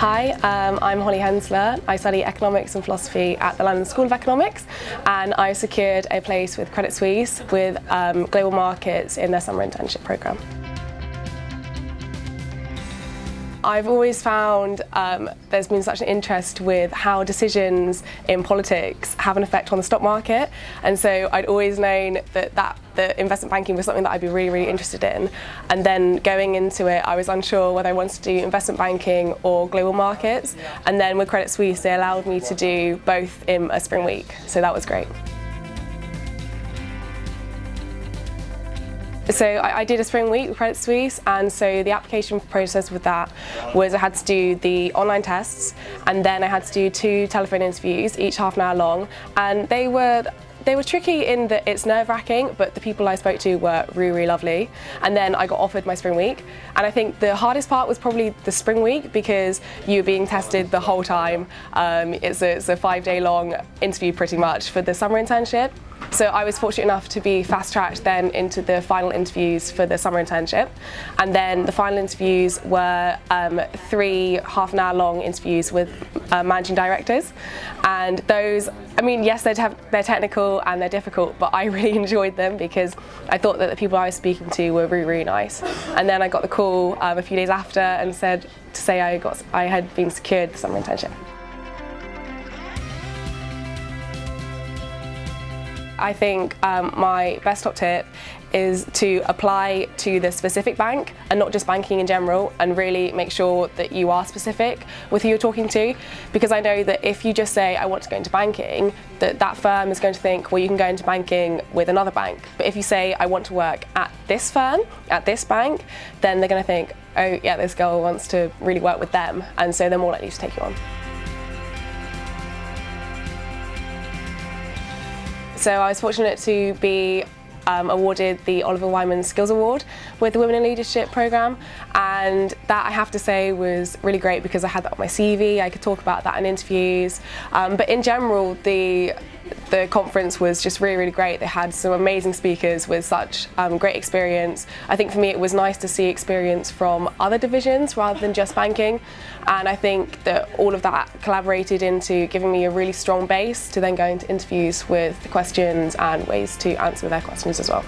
Hi, I'm Holly Hensler. I study economics and philosophy at the London School of Economics, and I secured a place with Credit Suisse with global markets in their summer internship programme. I've always found there's been such an interest with how decisions in politics have an effect on the stock market, and so I'd always known that the investment banking was something that I'd be really interested in. And then going into it, I was unsure whether I wanted to do investment banking or global markets, and then with Credit Suisse they allowed me to do both in a spring week, so that was great. So I did a spring week with Credit Suisse, and so the application process with that was I had to do the online tests, and then I had to do 2 telephone interviews, each half an hour long, and they were tricky in that it's nerve-wracking, but the people I spoke to were really lovely. And then I got offered my spring week, and I think the hardest part was probably the spring week because you're being tested the whole time. It's a 5-day long interview pretty much for the summer internship. So I was fortunate enough to be fast-tracked then into the final interviews for the summer internship, and then the final interviews were 3 half-an-hour-long interviews with managing directors, and those, I mean, yes, they're technical and they're difficult, but I really enjoyed them because I thought that the people I was speaking to were really nice. And then I got the call a few days after and said to say I had been secured the summer internship. I think my best top tip is to apply to the specific bank and not just banking in general, and really make sure that you are specific with who you're talking to, because I know that if you just say I want to go into banking, that firm is going to think, well, you can go into banking with another bank. But if you say I want to work at this firm, at this bank, then they're going to think, oh yeah, this girl wants to really work with them, and so they're more likely to take you on. So I was fortunate to be awarded the Oliver Wyman Skills Award with the Women in Leadership programme, and that, I have to say, was really great because I had that on my CV. I could talk about that in interviews, but in general the conference was just really great. They had some amazing speakers with such great experience. I think for me it was nice to see experience from other divisions rather than just banking, and I think that all of that collaborated into giving me a really strong base to then go into interviews with the questions and ways to answer their questions as well.